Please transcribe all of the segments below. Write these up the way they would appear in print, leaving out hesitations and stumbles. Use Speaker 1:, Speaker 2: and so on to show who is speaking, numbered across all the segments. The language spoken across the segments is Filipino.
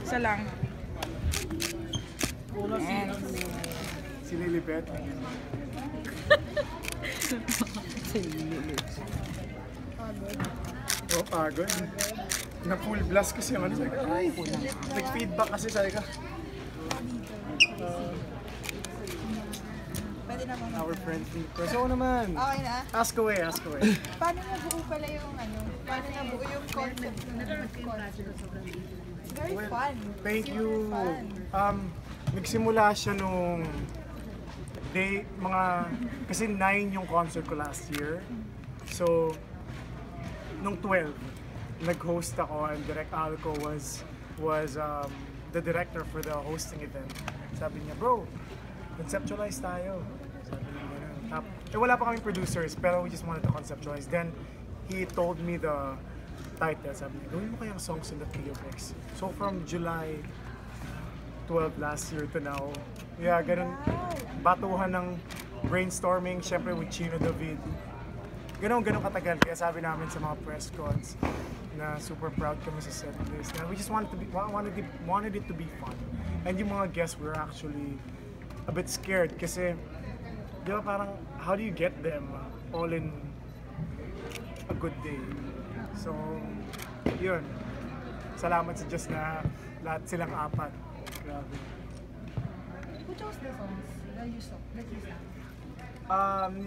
Speaker 1: Isa lang.
Speaker 2: Ayan.
Speaker 3: Sinilipet. Oh, pagod. Na full blast kasi yung ano. Ay, nag-feedback kasi sabi ka.
Speaker 2: Pwede naman
Speaker 3: Our friend. So naman.
Speaker 2: Okay na?
Speaker 3: Ask away, ask away.
Speaker 2: Paano nabuo pala yung ano? Paano nabuo yung concept ng concert? Very
Speaker 3: Well,
Speaker 2: fun.
Speaker 3: Thank you.
Speaker 2: Super fun.
Speaker 3: Nagsimula siya nung kasi 9 yung concert ko last year. So, nung 12, nag-host ako and Direk Alco was the director for the hosting event. Sabi niya, bro, conceptualize tayo. Sabi niya, wala pa kaming producers, pero we just wanted to conceptualize. Then, he told me the title. Sabi niya, gawin mo kayang songs in the Trio Mix. So, from July 12 last year to now, yeah, ganun, batuhan ng brainstorming, syempre with Chino David. Ganun katagal. Kaya sabi namin sa mga press cons na super proud kami sa set list. Na we just wanted it to be fun. And yung mga guests were actually a bit scared kasi, di ba parang, how do you get them all in a good day? So, yun. Salamat sa Diyos na lahat silang apat. Grabe.
Speaker 2: Who chose the songs that you sang?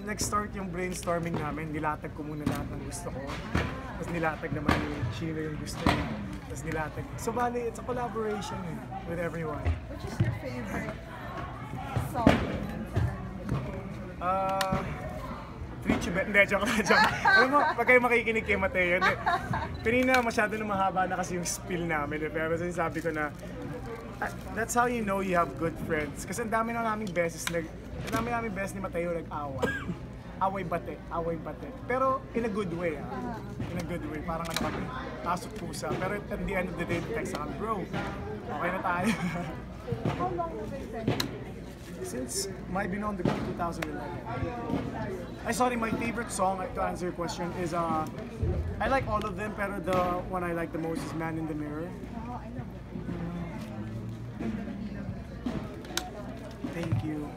Speaker 3: Nag-start yung brainstorming namin, nilatag ko muna lahat ng gusto ko. Tapos nilatag naman ni Chino yung gusto niya. Tapos nilatag. So bali, it's a collaboration with everyone.
Speaker 2: Which is your favorite song?
Speaker 3: Treat You Better. Hindi, joke lang. Alam mo, pag kayo makikinig kay Mateo, kanina masyado na mahaba na kasi yung spill namin. Pero sinasabi ko na, that's how you know you have good friends. Kasi ang dami na naming beses ni Mateo nag-away. Away bate. Pero in a good way, in a good way. Parang ano kami, tasok pusa. Pero at the end of the day, text sa kami, bro, okay na tayo.
Speaker 2: How long have you been friends?
Speaker 3: Since my Beyond the Group 2011. Sorry, my favorite song, to answer your question, is I like all of them, pero the one I like the most is Man in the Mirror.
Speaker 2: Oh, I love it.
Speaker 3: Thank you.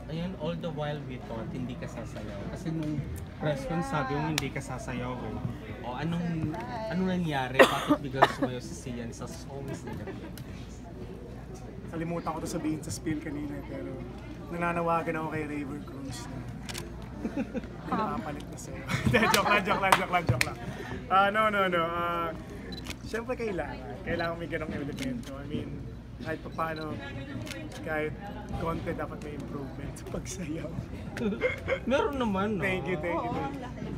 Speaker 4: Ayan, all the while we thought hindi ka sasayaw. Kasi nung press con sabi mo hindi ka sasayaw eh. O anong nangyari? Bakit biglang sumayaw si Sian sa songs nila?
Speaker 3: Kalimutan ko to sabihin sa spill kanina, pero nananawagan ako kay Raver Cruz na nakapalit na sa'yo. joke lang. No. Siyempre kailangan may ganong elemento. I mean, kahit paano, kahit konti dapat may improvement sa pagsayaw.
Speaker 4: Meron naman, no?
Speaker 3: Thank you.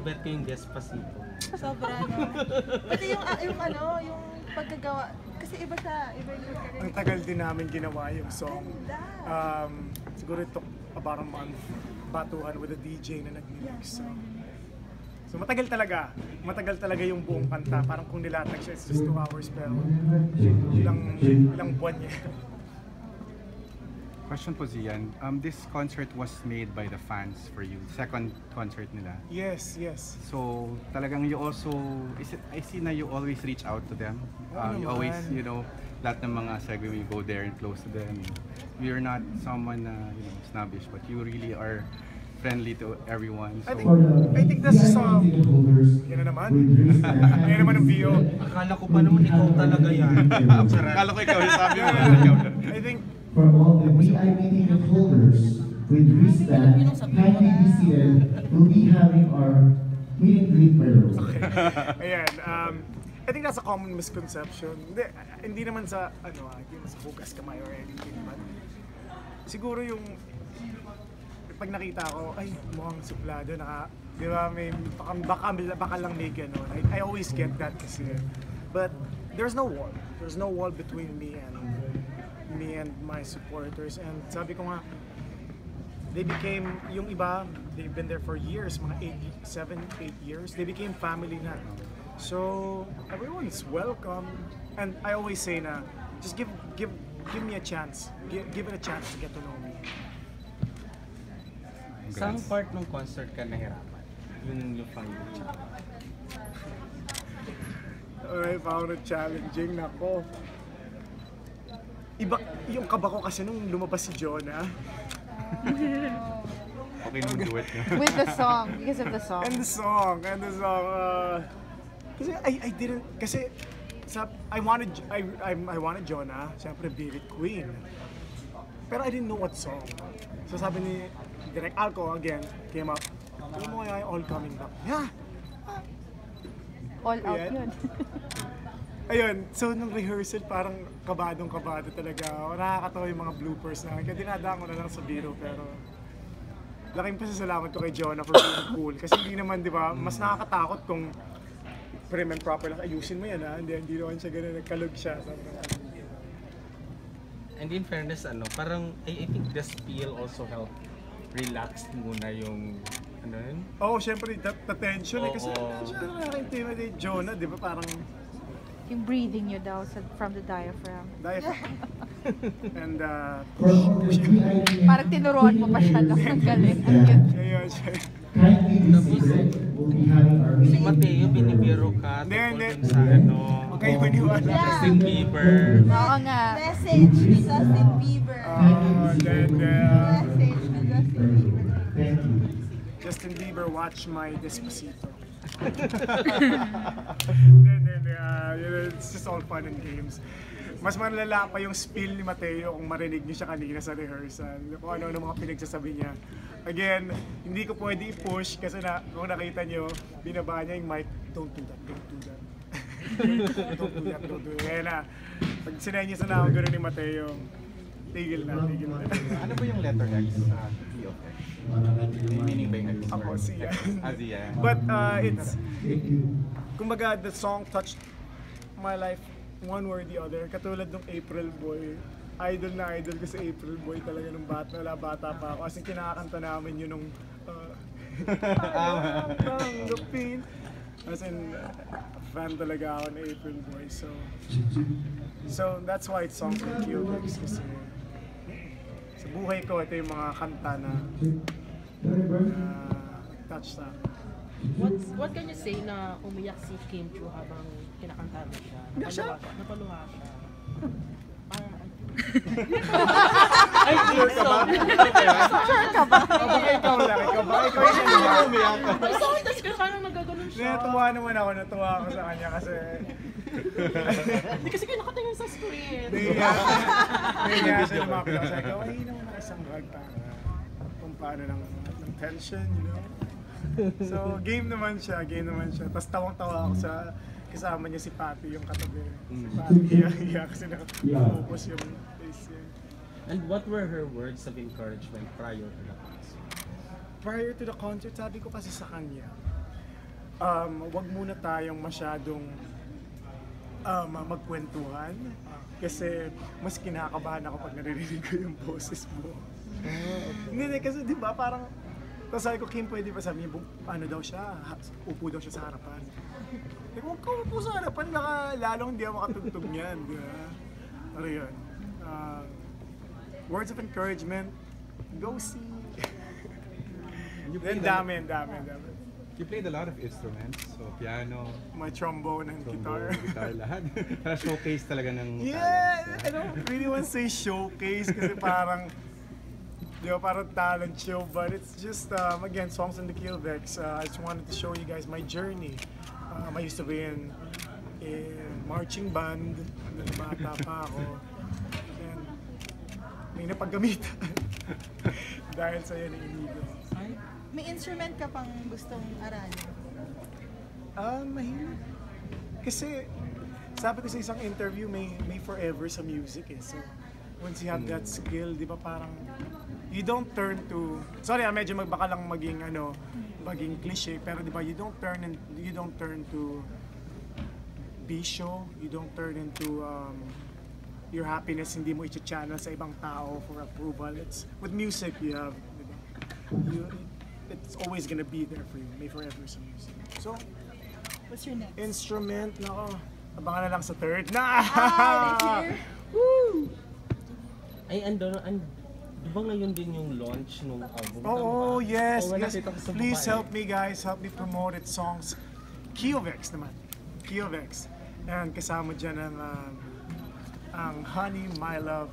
Speaker 4: Bet ko yung Despacito.
Speaker 2: Sobra, no? Pati yung pagkagawa, kasi iba yung career.
Speaker 3: Ang tagal din namin ginawa yung song. Siguro it took about a month, batuhan with a DJ na nag-mix. So matagal talaga yung buong kanta. Parang kung nilatag siya, it's just 2 hours, pero ilang buwan niya.
Speaker 5: Question po, Zian. This concert was made by the fans for you. Second concert nila.
Speaker 3: Yes.
Speaker 5: So talagang you also, I see na you always reach out to them. You always, lahat ng mga segue, you go there and close to them. You're not someone snobbish, but you really are friendly to everyone. So.
Speaker 3: I think that's yan na naman. Yan naman ang VO.
Speaker 4: Akala ko pa naman ikaw talaga yan.
Speaker 5: Akala ko ikaw yung sabi mo.
Speaker 3: I think
Speaker 6: For all the VIP ticket holders with wristband, kindly be seated. We'll be having our meet and greet first.
Speaker 3: ayan, I think that's a common misconception. Hindi naman sa hindi naman sa hugas kamay or anything, but siguro yung pag nakita ko, ay mukhang suplado, di ba, may baka lang may ganon. I always get that kasi. But there's no wall between me and my supporters, and sabi ko nga, yung iba, they've been there for years, mga 7, 8 years, they became family na. So everyone's welcome, and I always say na, just give me a chance, give it a chance to get to know me.
Speaker 4: Saan part ng concert ka nahirapan? Yung pang
Speaker 3: I found it challenging. Nako. Iba, yung kaba ko kasi nung lumabas si Jonah.
Speaker 5: Okay naman duet niya.
Speaker 2: With the song, because of the song.
Speaker 3: And the song. Kasi I didn't, kasi I wanted Jonah, siyempre Be It Queen. Pero I didn't know what song. So sabi ni Direk Alco again, came up, alam mo kaya All Coming Back? Yeah!
Speaker 2: All out
Speaker 3: Ayan.
Speaker 2: yun.
Speaker 3: Ayun, so nung rehearsal parang kabadong-kabado talaga ako. Nakakatawa yung mga bloopers na kaya dinadaan ko na lang sa biro pero laking pasasalamat ko kay Jonah for being cool. Kasi hindi naman, di ba, mas nakakatakot kung prim and proper lang, ayusin mo yan ha, hindi naman siya ganun, nagkalog siya.
Speaker 4: And in fairness, parang I think the spiel also helped relax muna yung yun?
Speaker 3: Syempre, the tension eh, kasi siya nakaka-intimidate Jonah, di ba, parang
Speaker 2: Yung breathing nyo daw from the diaphragm.
Speaker 3: And
Speaker 2: Parang tinuruan mo pa siya lang. Ang galing. Ang cute.
Speaker 3: ayun siya.
Speaker 6: Kindly be seated. We'll be having our
Speaker 4: Si
Speaker 6: meeting
Speaker 4: Mateo,
Speaker 6: greet
Speaker 4: binibiro ka
Speaker 3: Hindi,
Speaker 4: tungkol
Speaker 3: hindi.
Speaker 4: dun sa
Speaker 3: Okay, maniwala.
Speaker 4: Justin Bieber.
Speaker 2: Oo nga.
Speaker 1: Message ni Justin Bieber.
Speaker 3: Then,
Speaker 1: Message ni Justin Bieber.
Speaker 6: Thank you.
Speaker 3: Justin Bieber, watch my Despacito. It's just all fun and games. Mas malala pa yung spill ni Mateo kung marinig niyo siya kanina sa rehearsal. Kung ano-ano mga pinagsasabi niya. Again, hindi ko pwede i-push kasi kung nakita niyo, binaba niya yung mic, don't do that, don't do that. Don't do that, don't do that. Kaya na, pag sinenyas na ako gano'n ni Mateo, tigil na.
Speaker 5: Ano ba yung letter X sa POF? May meaning ba yung X?
Speaker 3: Ako, siya.
Speaker 5: Siya.
Speaker 3: But it's, kumbaga, the song touched my life one way or the other. Katulad ng April Boy. Idol na idol ko sa April Boy talaga nung bata pa ako. Kasi kinakanta namin yun nung tanggapin. As in, fan talaga ako ng April Boy. So that's why it's songs like QX. Kasi sa buhay ko, ito yung mga kanta na touch sa akin.
Speaker 7: What can you say na umiyak si Kim Chiu habang kinakanta mo siya? Napaluha siya. I think so.
Speaker 2: Sure ka ba?
Speaker 3: Baka ikaw lang, ikaw yung umiyak.
Speaker 7: I saw it, tapos parang nagaganon siya.
Speaker 3: Natuwa naman ako, natuwa ako sa kanya kasi
Speaker 7: Hindi kasi kayo nakatingin sa screen.
Speaker 3: Kaya siya lumapit ako sa akin, ay naman ang isang rag para kung paano ng tension, you know? So, game naman siya. Tapos tawang-tawa ako sa kasama niya si Patty, yung katabi. Si Patty, iya kasi nakafocus yung face niya.
Speaker 4: And what were her words of encouragement prior to the concert?
Speaker 3: Prior to the concert, sabi ko kasi sa kanya, wag muna tayong masyadong magkwentuhan kasi mas kinakabahan ako pag naririnig ko yung boses mo. Hindi, kasi di ba parang, tapos sabi ko, Kim, pwede ba sabi niya, ano daw siya, upo daw siya sa harapan. Huwag ka upo sa harapan, lalong hindi ako makatugtog niyan, di ba? Ano yun? Words of encouragement, go see. Ang dami.
Speaker 5: You played a lot of instruments, so piano,
Speaker 3: My trombone and guitar.
Speaker 5: guitar, lahat. Para showcase talaga ng
Speaker 3: Yeah,
Speaker 5: talent.
Speaker 3: I don't really want to say showcase kasi parang, di ba, parang talent show, but it's just, again, songs in the Kilvex. I just wanted to show you guys my journey. I used to be in marching band, nung bata pa ako. And may napagamitan dahil sa yan inigo.
Speaker 1: May instrument ka pang gustong aralin?
Speaker 3: Mahirap. Kasi, sabi ko sa isang interview, may forever sa music eh. So, once you have that skill, di ba parang, you don't turn to, sorry medyo baka lang maging cliche, pero di ba you don't turn to bisyo, you don't turn into your happiness, hindi mo i-channel sa ibang tao for approval. It's with music you have, di ba? It's always gonna be there for you, may forever sa music. So,
Speaker 1: What's your next?
Speaker 3: instrument, nako, abangan na lang sa third na!
Speaker 1: Woo!
Speaker 4: Ay, di ba ngayon din yung launch nung album?
Speaker 3: Oh, yes,
Speaker 4: Oo,
Speaker 3: yes.
Speaker 4: nakita ko sa
Speaker 3: Please
Speaker 4: babae.
Speaker 3: help me guys, help me promote its songs. Kilvex naman. Kilvex. And kasama dyan ang Honey, My Love.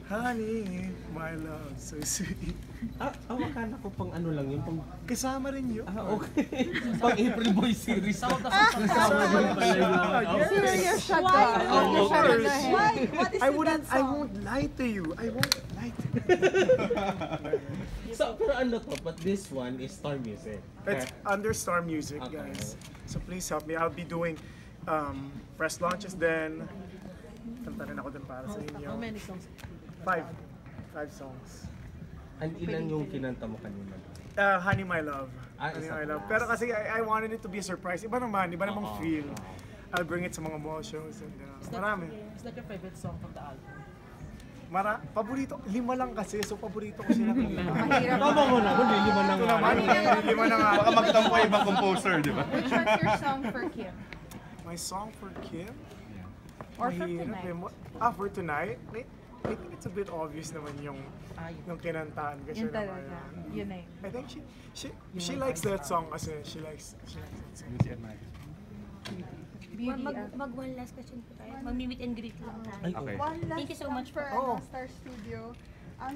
Speaker 3: Honey, My Love, so sweet.
Speaker 4: Akala ko pang ano lang yun, pang...
Speaker 3: Kasama rin yun.
Speaker 4: Okay. Pang April Boy series.
Speaker 7: Sound of
Speaker 4: Kasama din pala yun.
Speaker 3: Yes.
Speaker 2: Serious siya
Speaker 1: Why?
Speaker 2: ka.
Speaker 3: Of course.
Speaker 1: Why? What is
Speaker 3: I
Speaker 1: with that
Speaker 3: I
Speaker 1: song?
Speaker 3: won't lie to you. I won't lie to you.
Speaker 4: So, pero ano to, but this one is Star Music.
Speaker 3: It's under Star Music,
Speaker 4: Okay.
Speaker 3: guys. So please help me. I'll be doing press launches then. Kanta rin ako din para sa inyo.
Speaker 7: How many songs?
Speaker 3: 5 songs.
Speaker 4: And ilan yung kinanta mo kanina?
Speaker 3: Honey, My Love.
Speaker 4: Ah,
Speaker 3: Honey,
Speaker 4: isa
Speaker 3: My
Speaker 4: pa.
Speaker 3: Love. Pero kasi I wanted it to be a surprise. Iba namang
Speaker 4: Oo.
Speaker 3: feel. I'll bring it sa mga mall shows. And, marami.
Speaker 7: Is that your favorite song from the album?
Speaker 3: Paborito. 5 lang kasi. So paborito ko sila.
Speaker 1: Mahirap.
Speaker 4: Tama mo na, hindi lima na
Speaker 3: Ito
Speaker 4: nga.
Speaker 3: naman. 5 na nga.
Speaker 5: Baka magtampo ibang composer, di ba?
Speaker 2: Which one's your song for Kim?
Speaker 3: My song for Kim?
Speaker 2: Or for
Speaker 3: Mahirap
Speaker 2: tonight?
Speaker 3: For tonight? I think it's a bit obvious naman yung kinantaan ko siya
Speaker 2: Yun talaga.
Speaker 3: naman.
Speaker 2: Yun na yun.
Speaker 3: I think she likes that song kasi she likes that song.
Speaker 5: Lucy and Mike.
Speaker 8: Mag one last question po tayo. Mag-meet and greet lang tayo.
Speaker 4: Ay,
Speaker 5: Okay.
Speaker 1: One last
Speaker 8: Thank you so
Speaker 1: song
Speaker 8: much
Speaker 1: for
Speaker 3: po.
Speaker 1: Star Studio.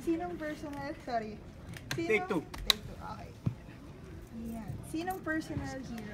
Speaker 1: Sinong personal, sorry.
Speaker 3: Take two.
Speaker 1: Take two, okay. Yan. Sinong personal hero